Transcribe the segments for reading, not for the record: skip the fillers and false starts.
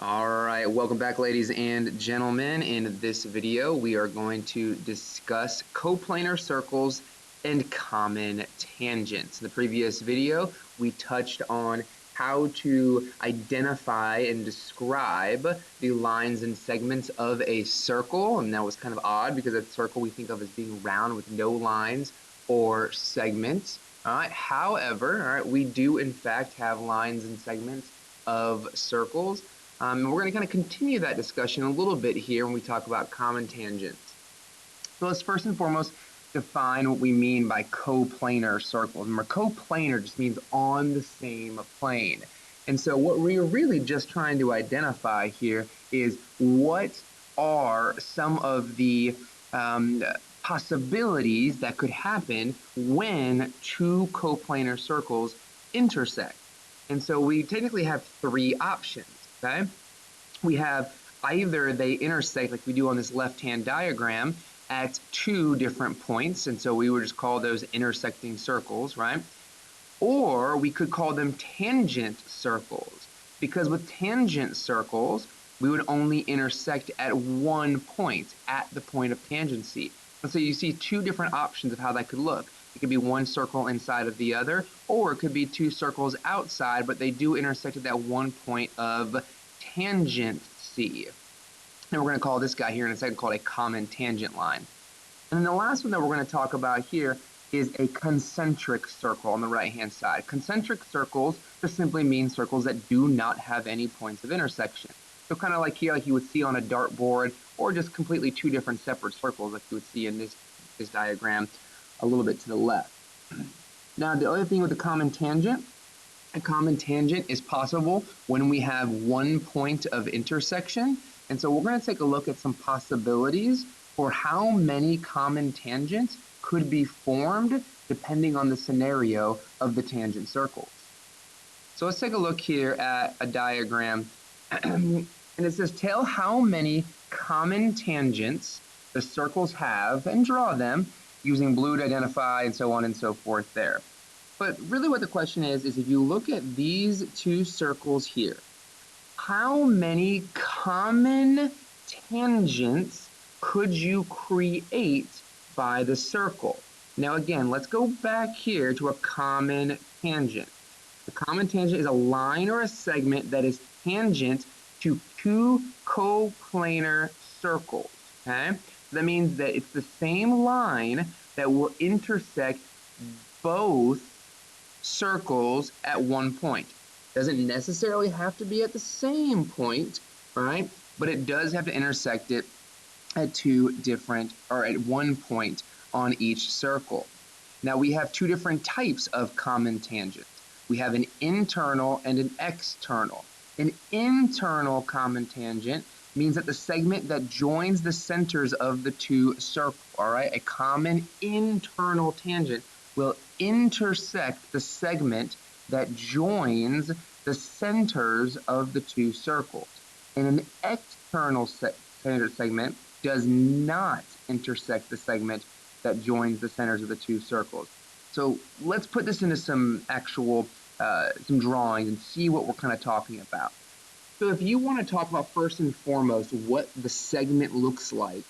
All right, welcome back, ladies and gentlemen. In this video, we are going to discuss coplanar circles and common tangents. In the previous video, we touched on how to identify and describe the lines and segments of a circle, and that was kind of odd because a circle we think of as being round with no lines or segments. All right, however, all right, we do in fact have lines and segments of circles. And we're going to kind of continue that discussion a little bit here when we talk about common tangents. So let's first and foremost define what we mean by coplanar circles. Remember, coplanar just means on the same plane. And so what we're really just trying to identify here is what are some of the possibilities that could happen when two coplanar circles intersect. And so we technically have three options, okay? We have either they intersect like we do on this left-hand diagram at two different points, and so we would just call those intersecting circles, right? Or we could call them tangent circles, because with tangent circles, we would only intersect at one point, at the point of tangency. And so you see two different options of how that could look. It could be one circle inside of the other, or it could be two circles outside, but they do intersect at that one point of tangency. And we're going to call this guy here in a second called a common tangent line. And then the last one that we're going to talk about here is a concentric circle on the right-hand side. Concentric circles just simply mean circles that do not have any points of intersection. So kind of like here, like you would see on a dartboard, or just completely two different separate circles like you would see in this diagram a little bit to the left. Now, the other thing with the common tangent, a common tangent is possible when we have one point of intersection. And so we're going to take a look at some possibilities for how many common tangents could be formed depending on the scenario of the tangent circles. So let's take a look here at a diagram. And it says, tell how many common tangents the circles have and draw them using blue to identify and so on and so forth there. But really what the question is if you look at these two circles here, how many common tangents could you create by the circle? Now again, let's go back here to a common tangent. A common tangent is a line or a segment that is tangent to two coplanar circles, okay? That means that it's the same line that will intersect both circles at one point. Doesn't necessarily have to be at the same point, right? But it does have to intersect it at two different, or at one point on each circle. Now we have two different types of common tangents. We have an internal and an external. An internal common tangent means that the segment that joins the centers of the two circles, all right? A common internal tangent will intersect the segment that joins the centers of the two circles. And an external segment does not intersect the segment that joins the centers of the two circles. So let's put this into some actual, some drawings and see what we're kind of talking about. So if you want to talk about first and foremost what the segment looks like,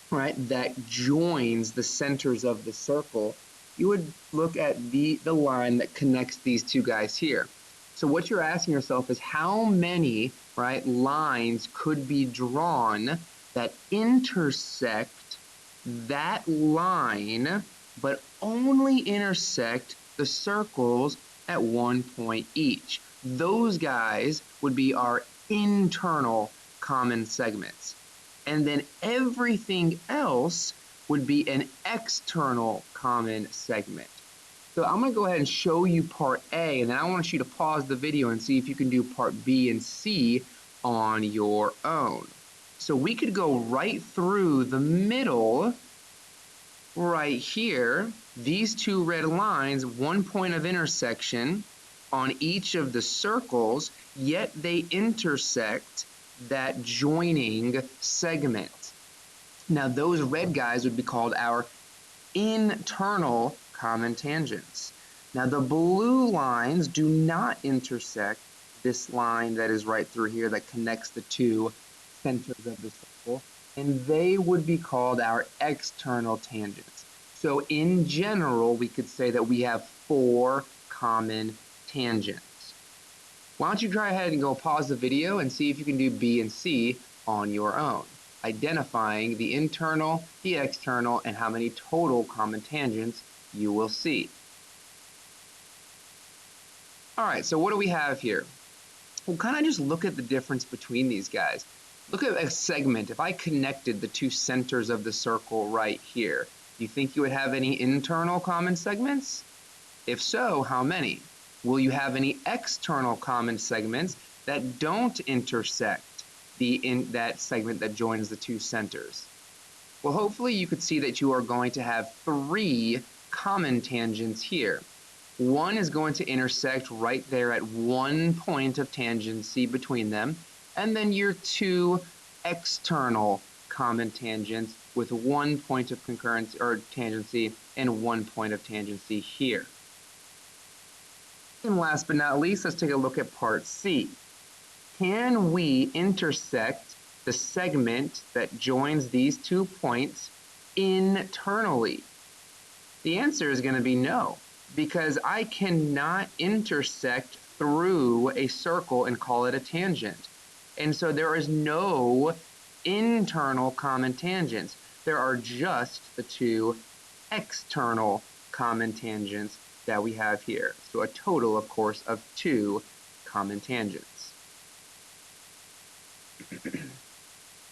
right, that joins the centers of the circle, you would look at the line that connects these two guys here. So what you're asking yourself is how many, right, lines could be drawn that intersect that line, but only intersect the circles at one point each. Those guys would be our internal common segments. And then everything else would be an external common segment. So I'm going to go ahead and show you part A, and then I want you to pause the video and see if you can do part B and C on your own. So we could go right through the middle right here, these two red lines, one point of intersection on each of the circles, yet they intersect that joining segment. Now those red guys would be called our internal common tangents. Now the blue lines do not intersect this line that is right through here that connects the two centers of the circle, and they would be called our external tangents. So in general, we could say that we have 4 common tangents. Why don't you try ahead and go pause the video and see if you can do B and C on your own, identifying the internal, the external, and how many total common tangents you will see. All right, so what do we have here? We'll kind of just look at the difference between these guys. Look at a segment. If I connected the two centers of the circle right here, do you think you would have any internal common segments? If so, how many? Will you have any external common segments that don't intersect that segment that joins the two centers? Well, hopefully you could see that you are going to have 3 common tangents here. One is going to intersect right there at one point of tangency between them, and then your 2 external common tangents with 1 point of concurrence or tangency and 1 point of tangency here. And last but not least, let's take a look at part C. Can we intersect the segment that joins these 2 points internally? The answer is going to be no, because I cannot intersect through a circle and call it a tangent. And so there is no internal common tangents. There are just the 2 external common tangents that we have here. So a total, of course, of 2 common tangents.